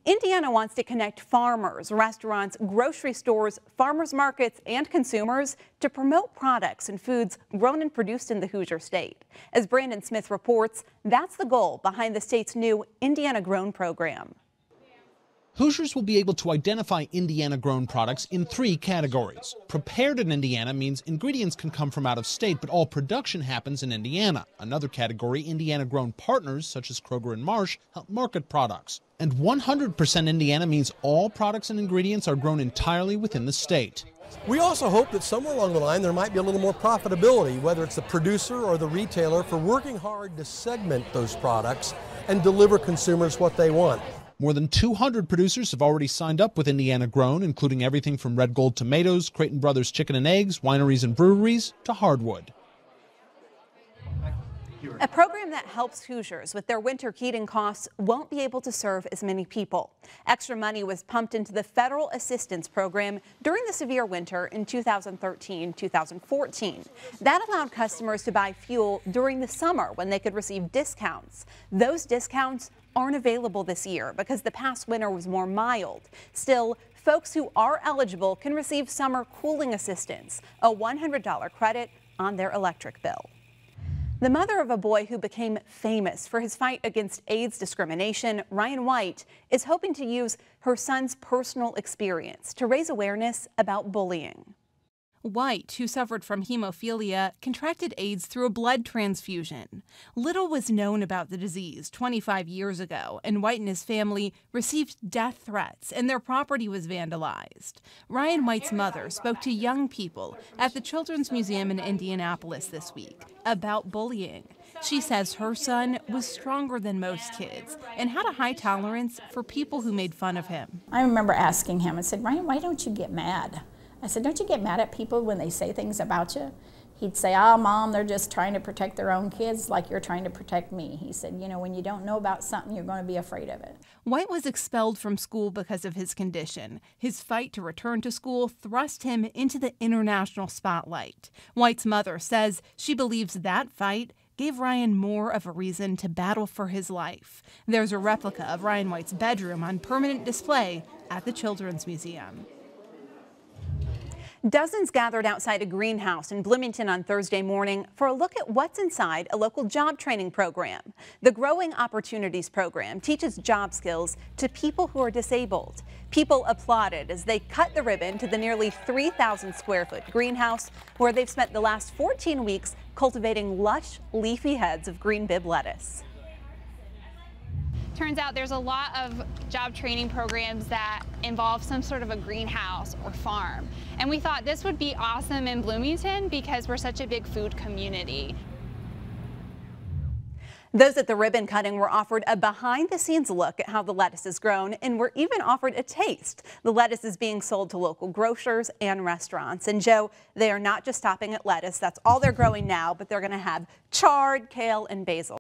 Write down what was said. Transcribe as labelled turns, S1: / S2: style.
S1: Indiana wants to connect farmers, restaurants, grocery stores, farmers markets, and consumers to promote products and foods grown and produced in the Hoosier State. As Brandon Smith reports, that's the goal behind the state's new Indiana Grown program.
S2: Hoosiers will be able to identify Indiana-grown products in 3 categories. Prepared in Indiana means ingredients can come from out of state, but all production happens in Indiana. Another category, Indiana-grown partners, such as Kroger and Marsh, help market products. And 100% Indiana means all products and ingredients are grown entirely within the state.
S3: We also hope that somewhere along the line there might be a little more profitability, whether it's the producer or the retailer, for working hard to segment those products and deliver consumers what they want.
S2: More than 200 producers have already signed up with Indiana Grown, including everything from Red Gold tomatoes, Creighton Brothers chicken and eggs, wineries and breweries, to hardwood.
S1: A program that helps Hoosiers with their winter heating costs won't be able to serve as many people. Extra money was pumped into the federal assistance program during the severe winter in 2013-2014. That allowed customers to buy fuel during the summer when they could receive discounts. Those discounts aren't available this year because the past winter was more mild. Still, folks who are eligible can receive summer cooling assistance, a $100 credit on their electric bill. The mother of a boy who became famous for his fight against AIDS discrimination, Ryan White, is hoping to use her son's personal experience to raise awareness about bullying.
S4: White, who suffered from hemophilia, contracted AIDS through a blood transfusion. Little was known about the disease 25 years ago, and White and his family received death threats, and their property was vandalized. Ryan White's mother spoke to young people at the Children's Museum in Indianapolis this week about bullying. She says her son was stronger than most kids and had a high tolerance for people who made fun of him.
S5: I remember asking him, I said, "Ryan, why don't you get mad?" I said, "Don't you get mad at people when they say things about you?" He'd say, "Oh, Mom, they're just trying to protect their own kids like you're trying to protect me." He said, "You know, when you don't know about something, you're going to be afraid of it."
S4: White was expelled from school because of his condition. His fight to return to school thrust him into the international spotlight. White's mother says she believes that fight gave Ryan more of a reason to battle for his life. There's a replica of Ryan White's bedroom on permanent display at the Children's Museum.
S1: Dozens gathered outside a greenhouse in Bloomington on Thursday morning for a look at what's inside a local job training program. The Growing Opportunities program teaches job skills to people who are disabled. People applauded as they cut the ribbon to the nearly 3,000 square foot greenhouse where they've spent the last 14 weeks cultivating lush, leafy heads of green bib lettuce.
S6: Turns out there's a lot of job training programs that involve some sort of a greenhouse or farm. And we thought this would be awesome in Bloomington because we're such a big food community.
S1: Those at the ribbon cutting were offered a behind-the-scenes look at how the lettuce is grown and were even offered a taste. The lettuce is being sold to local grocers and restaurants. And Joe, they are not just stopping at lettuce. That's all they're growing now, but they're going to have chard, kale, and basil.